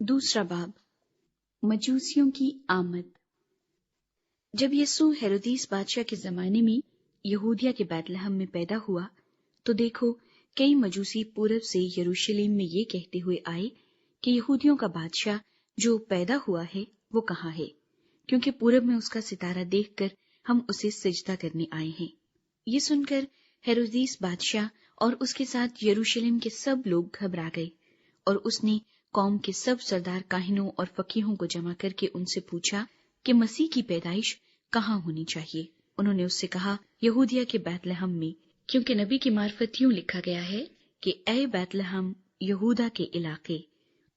دوسرا باب، مجوسیوں کی آمد۔ جب یسوع ہیرودیس بادشاہ کے زمانے میں یہودیہ کے بیت لحم میں پیدا ہوا تو دیکھو کئی مجوسی پورب سے یروشلم میں یہ کہتے ہوئے آئے کہ یہودیوں کا بادشاہ جو پیدا ہوا ہے وہ کہاں ہے، کیونکہ پورب میں اس کا ستارہ دیکھ کر ہم اسے سجدہ کرنے آئے ہیں۔ یہ سن کر ہیرودیس بادشاہ اور اس کے ساتھ یروشلم کے سب لوگ گھبرا گئے، اور اس نے قوم کے سب سردار کاہنوں اور فقیہوں کو جمع کر کے ان سے پوچھا کہ مسیح کی پیدائش کہاں ہونی چاہیے۔ انہوں نے اس سے کہا، یہودیہ کے بیت لحم میں، کیونکہ نبی کی معرفت یوں لکھا گیا ہے کہ اے بیت لحم یہودا کے علاقے،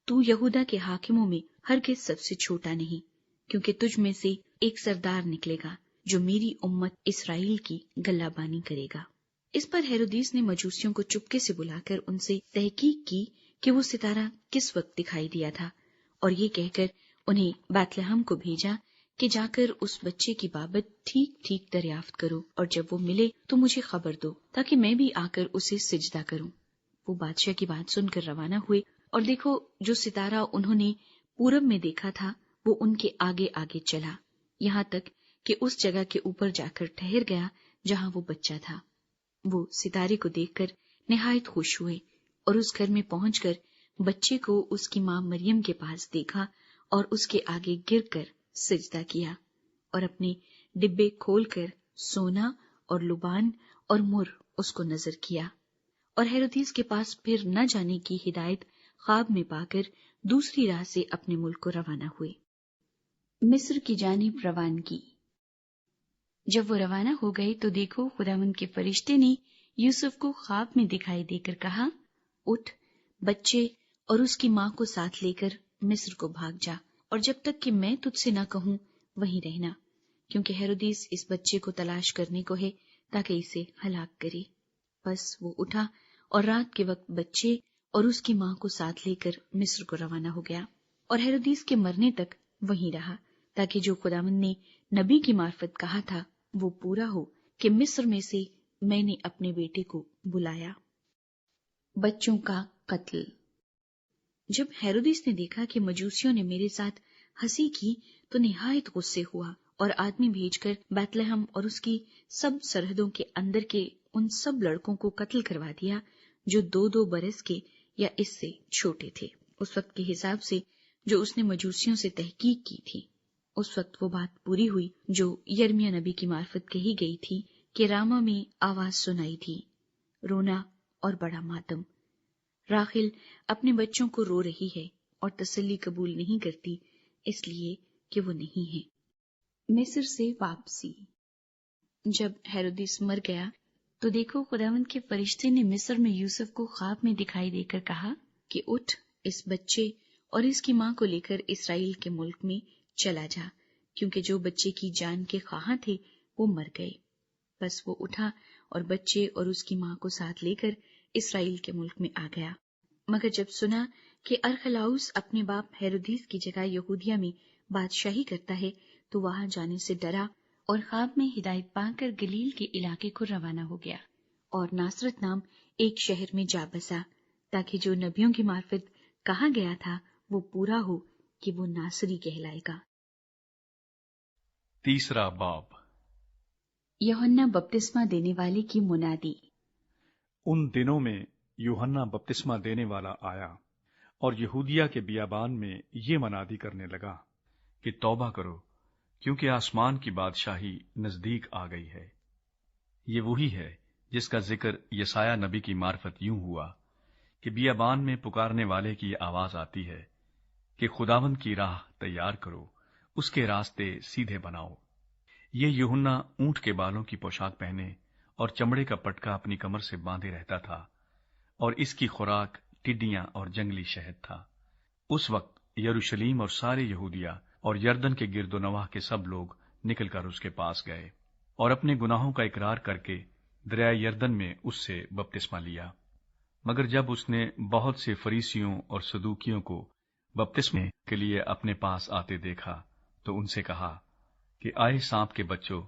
تو یہودا کے حاکموں میں ہرگز سب سے چھوٹا نہیں، کیونکہ تجھ میں سے ایک سردار نکلے گا جو میری امت اسرائیل کی گلہ بانی کرے گا۔ اس پر ہیرودیس نے مجوسیوں کو چپکے سے بلا کر ان سے تحقیق کی کہ وہ ستارہ کس وقت دکھائی دیا تھا، اور یہ کہہ کر انہیں بیت لحم کو بھیجا کہ جا کر اس بچے کی بابت ٹھیک ٹھیک دریافت کرو، اور جب وہ ملے تو مجھے خبر دو تاکہ میں بھی آ کر اسے سجدہ کروں۔ وہ بادشاہ کی بات سن کر روانہ ہوئے، اور دیکھو جو ستارہ انہوں نے پورب میں دیکھا تھا وہ ان کے آگے آگے چلا، یہاں تک کہ اس جگہ کے اوپر جا کر ٹھہر گیا جہاں وہ بچہ تھا۔ وہ ستارے کو دیکھ کر نہایت خوش ہوئے، اور اس گھر میں پہنچ کر بچے کو اس کی ماں مریم کے پاس دیکھا اور اس کے آگے گر کر سجدہ کیا، اور اپنے ڈبے کھول کر سونا اور لبان اور مر اس کو نظر کیا، اور ہیرودیس کے پاس پھر نہ جانے کی ہدایت خواب میں پا کر دوسری راہ سے اپنے ملک کو روانہ ہوئے۔ مصر کی جانب روانگی۔ جب وہ روانہ ہو گئے تو دیکھو خداوند کے فرشتے نے یوسف کو خواب میں دکھائی دے کر کہا، اٹھ، بچے اور اس کی ماں کو ساتھ لے کر مصر کو بھاگ جا، اور جب تک کہ میں تجھ سے نہ کہوں وہیں رہنا، کیونکہ ہیرودیس اس بچے کو تلاش کرنے کو ہے تاکہ اسے ہلاک کرے۔ بس وہ اٹھا اور رات کے وقت بچے اور اس کی ماں کو ساتھ لے کر مصر کو روانہ ہو گیا، اور ہیرودیس کے مرنے تک وہیں رہا، تاکہ جو خداوند نے نبی کی معرفت کہا تھا وہ پورا ہو کہ مصر میں سے میں نے اپنے بیٹے کو بلایا۔ بچوں کا قتل۔ جب ہیرودیس نے دیکھا کہ مجوسیوں نے میرے ساتھ ہنسی کی تو نہایت غصے ہوا، اور آدمی بھیج کر بیت لحم اور اس کی سب سرحدوں کے اندر کے ان سب لڑکوں کو قتل کروا دیا جو 2 برس کے یا اس سے چھوٹے تھے، اس وقت کے حساب سے جو اس نے مجوسیوں سے تحقیق کی تھی۔ اس وقت وہ بات پوری ہوئی جو یرمیہ نبی کی معرفت کہی گئی تھی کہ راما میں آواز سنائی دی، رونا اور بڑا ماتم۔ راحل اپنے بچوں کو رو رہی ہے اور تسلی قبول نہیں کرتی، اس لیے کہ وہ نہیں ہے۔ مصر سے واپسی۔ جب ہیرودیس مر گیا تو دیکھو خداوند کے فرشتے نے مصر میں یوسف کو خواب میں دکھائی دے کر کہا کہ اٹھ، اس بچے اور اس کی ماں کو لے کر اسرائیل کے ملک میں چلا جا، کیونکہ جو بچے کی جان کے خواہاں تھے وہ مر گئے۔ بس وہ اٹھا اور بچے اور اس کی ماں کو ساتھ لے کر اسرائیل کے ملک میں آ گیا، مگر جب سنا کہ ارخلاؤس اپنے باپ ہیرودیس کی جگہ یہودیہ میں بادشاہی کرتا ہے تو وہاں جانے سے ڈرا، اور خواب میں ہدایت پا کر گلیل کے علاقے کو روانہ ہو گیا، اور ناصرت نام ایک شہر میں جا بسا، تاکہ جو نبیوں کی معرفت کہا گیا تھا وہ پورا ہو کہ وہ ناصری کہلائے گا۔ تیسرا باب۔ یوحنا بپتسمہ دینے والے کی منادی۔ ان دنوں میں یوحنا بپتسمہ دینے والا آیا اور یہودیہ کے بیابان میں یہ منادی کرنے لگا کہ توبہ کرو، کیونکہ آسمان کی بادشاہی نزدیک آ گئی ہے۔ یہ وہی ہے جس کا ذکر یسایہ نبی کی معرفت یوں ہوا کہ بیابان میں پکارنے والے کی یہ آواز آتی ہے کہ خداوند کی راہ تیار کرو، اس کے راستے سیدھے بناؤ۔ یہ یوحنا اونٹ کے بالوں کی پوشاک پہنے اور چمڑے کا پٹکا اپنی کمر سے باندھے رہتا تھا، اور اس کی خوراک ٹڈیاں اور جنگلی شہد تھا۔ اس وقت یروشلم اور سارے یہودیہ اور یردن کے گرد و نواح کے سب لوگ نکل کر اس کے پاس گئے اور اپنے گناہوں کا اقرار کر کے دریائے یردن میں اس سے بپتسمہ لیا۔ مگر جب اس نے بہت سے فریسیوں اور صدوکیوں کو بپتسمے کے لیے اپنے پاس آتے دیکھا تو ان سے کہا کہ آئے سانپ کے بچوں،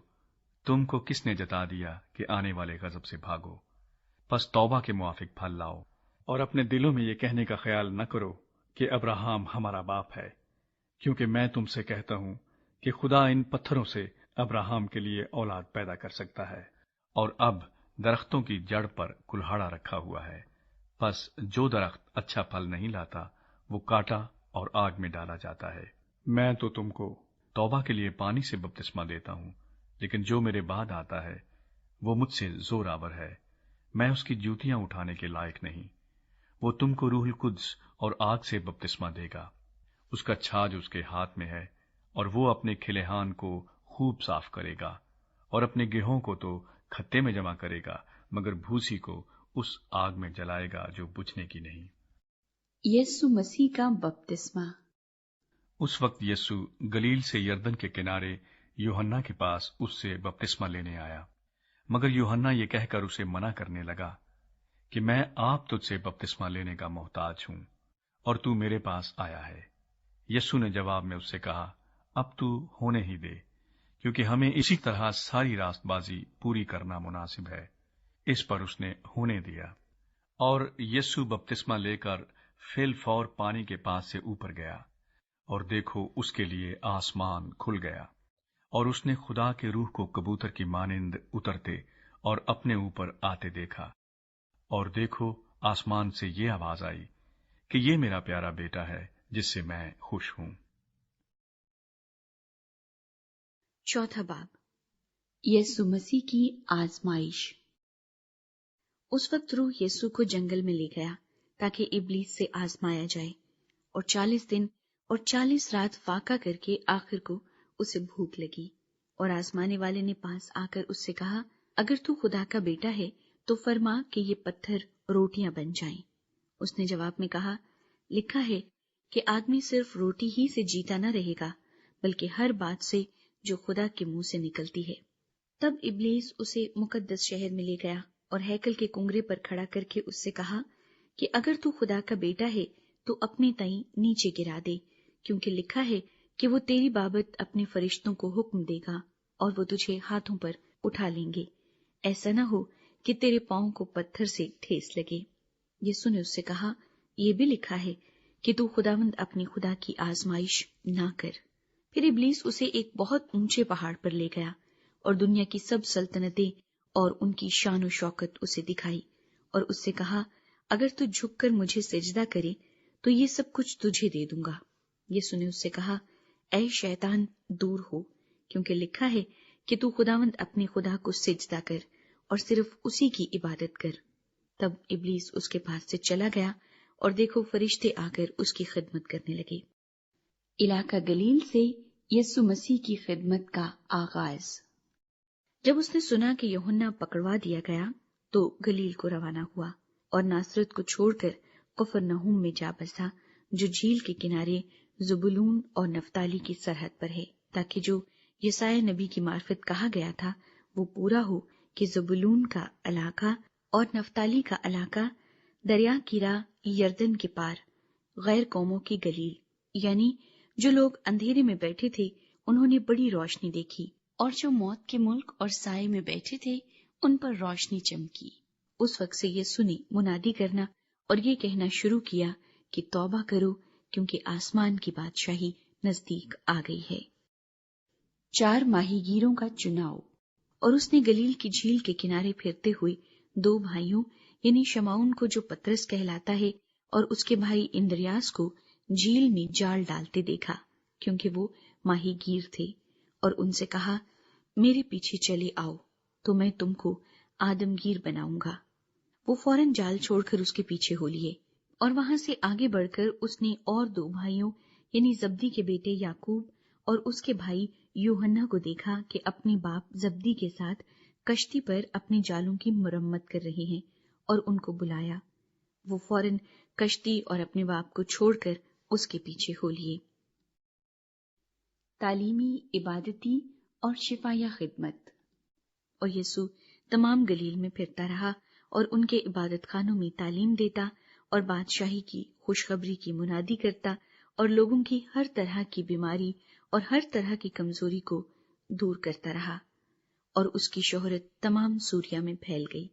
تم کو کس نے جتا دیا کہ آنے والے غضب سے بھاگو؟ پس توبہ کے موافق پھل لاؤ، اور اپنے دلوں میں یہ کہنے کا خیال نہ کرو کہ ابراہم ہمارا باپ ہے، کیونکہ میں تم سے کہتا ہوں کہ خدا ان پتھروں سے ابراہم کے لیے اولاد پیدا کر سکتا ہے۔ اور اب درختوں کی جڑ پر کلہاڑا رکھا ہوا ہے، پس جو درخت اچھا پھل نہیں لاتا وہ کاٹا اور آگ میں ڈالا جاتا ہے۔ میں تو تم کو توبہ کے لیے پانی سے بپتسمہ دیتا ہوں، لیکن جو میرے بعد آتا ہے وہ مجھ سے زور آور ہے، میں اس کی جوتیاں اٹھانے کے لائق نہیں۔ وہ تم کو روح القدس اور آگ سے بپتسمہ دے گا، اس کا چھاج اس کے ہاتھ میں ہے، اور وہ اپنے کھلیہان کو خوب صاف کرے گا، اور اپنے گیہوں کو تو کھتے میں جمع کرے گا، مگر بھوسی کو اس آگ میں جلائے گا جو بجھنے کی نہیں۔ یسوع مسیح کا بپتسمہ۔ اس وقت یسوع گلیل سے یردن کے کنارے یوحنا کے پاس اس سے بپتسمہ لینے آیا، مگر یوحنا یہ کہہ کر اسے منع کرنے لگا کہ میں آپ تجھ سے بپتسمہ لینے کا محتاج ہوں، اور تو میرے پاس آیا ہے۔ یسوع نے جواب میں اس سے کہا، اب تو ہونے ہی دے، کیونکہ ہمیں اسی طرح ساری راست بازی پوری کرنا مناسب ہے۔ اس پر اس نے ہونے دیا، اور یسوع بپتسمہ لے کر فی الفور پانی کے پاس سے اوپر گیا، اور دیکھو اس کے لیے آسمان کھل گیا، اور اس نے خدا کے روح کو کبوتر کی مانند اترتے اور اپنے اوپر آتے دیکھا، اور دیکھو آسمان سے یہ آواز آئی کہ یہ میرا پیارا بیٹا ہے جس سے میں خوش ہوں۔ چوتھا باب، یسوع مسیح کی آزمائش۔ اس وقت روح یسوع کو جنگل میں لے گیا تاکہ ابلیس سے آزمایا جائے، اور 40 دن اور 40 رات فاقہ کر کے آخر کو اسے بھوک لگی، اور آزمانے والے نے پاس آ کر اس سے کہا، اگر تو خدا کا بیٹا ہے تو فرما کہ یہ پتھر روٹیاں بن جائیں۔ اس نے جواب میں کہا، لکھا ہے کہ آدمی صرف روٹی ہی سے جیتا نہ رہے گا، بلکہ ہر بات سے جو خدا کے منہ سے نکلتی ہے۔ تب ابلیس اسے مقدس شہر میں لے گیا اور ہیکل کے کنگرے پر کھڑا کر کے اس سے کہا کہ اگر تو خدا کا بیٹا ہے تو اپنے تئیں نیچے گرا دے، کیونکہ لکھا ہے کہ وہ تیری بابت اپنے فرشتوں کو حکم دے گا اور وہ تجھے ہاتھوں پر اٹھا لیں گے، ایسا نہ ہو کہ تیرے پاؤں کو پتھر سے ٹھیس لگے۔ یسوع نے اس سے کہا، یہ بھی لکھا ہے کہ تو خداوند اپنے خدا کی آزمائش نہ کر۔ پھر ابلیس اسے ایک بہت اونچے پہاڑ پر لے گیا اور دنیا کی سب سلطنتیں اور ان کی شان و شوکت اسے دکھائی، اور اس سے کہا، اگر تو جھک کر مجھے سجدہ کرے تو یہ سب کچھ تجھے دے دوں گا۔ یسوع نے اس سے کہا، اے شیطان، دور ہو، کیونکہ لکھا ہے کہ تو خداوند اپنے خدا کو سجدہ کر اور صرف اسی کی عبادت کر۔ تب ابلیس اس کے پاس سے چلا گیا، اور دیکھو فرشتے آ کر اس کی خدمت کرنے لگے۔ علاقہ گلیل سے یسوع مسیح کی خدمت کا آغاز۔ جب اس نے سنا کہ یوحنا پکڑوا دیا گیا تو گلیل کو روانہ ہوا، اور ناصرت کو چھوڑ کر قفرنہوم میں جا بسا، جو جھیل کے کنارے زبولون اور نفتالی کی سرحد پر ہے، تاکہ جو یسایا نبی کی معرفت کہا گیا تھا وہ پورا ہو کہ زبولون کا علاقہ اور نفتالی کا علاقہ دریا کی راہ یردن کے پار، غیر قوموں کی گلیل، یعنی جو لوگ اندھیرے میں بیٹھے تھے انہوں نے بڑی روشنی دیکھی، اور جو موت کے ملک اور سائے میں بیٹھے تھے ان پر روشنی چمکی۔ اس وقت سے یسوع نے منادی کرنا اور یہ کہنا شروع کیا کہ توبہ کرو، کیونکہ آسمان کی بادشاہی نزدیک آ گئی ہے۔ 4 ماہی گیروں کا چناؤ۔ اور اس نے گلیل کی جھیل کے کنارے پھرتے ہوئے 2 بھائیوں یعنی شمعون کو جو پترس کہلاتا ہے اور اس کے بھائی اندریاس کو جھیل میں جال ڈالتے دیکھا، کیونکہ وہ ماہی گیر تھے، اور ان سے کہا، میرے پیچھے چلے آؤ تو میں تم کو آدمگیر بناؤں گا۔ وہ فوراً جال چھوڑ کر اس کے پیچھے ہو لیے، اور وہاں سے آگے بڑھ کر اس نے اور 2 بھائیوں یعنی زبدی کے بیٹے یعقوب اور اس کے بھائی یوحنا کو دیکھا کہ اپنے باپ زبدی کے ساتھ کشتی پر اپنے جالوں کی مرمت کر رہے ہیں، اور ان کو بلایا۔ وہ فوراً کشتی اور اپنے باپ کو چھوڑ کر اس کے پیچھے ہو لیے۔ تعلیمی، عبادتی اور شفایہ خدمت۔ اور یسوع تمام گلیل میں پھرتا رہا اور ان کے عبادت خانوں میں تعلیم دیتا اور بادشاہی کی خوشخبری کی منادی کرتا، اور لوگوں کی ہر طرح کی بیماری اور ہر طرح کی کمزوری کو دور کرتا رہا، اور اس کی شہرت تمام سوریا میں پھیل گئی،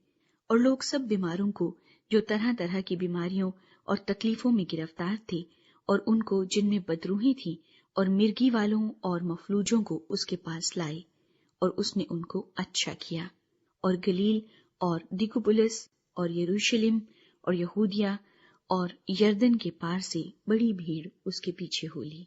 اور لوگ سب بیماروں کو جو طرح طرح کی بیماریوں اور تکلیفوں میں گرفتار تھے اور ان کو جن میں بدروحی تھی اور مرگی والوں اور مفلوجوں کو اس کے پاس لائے، اور اس نے ان کو اچھا کیا۔ اور گلیل اور دیکوپولس اور یروشلم اور یہودیہ اور یردن کے پار سے بڑی بھیڑ اس کے پیچھے ہو لی۔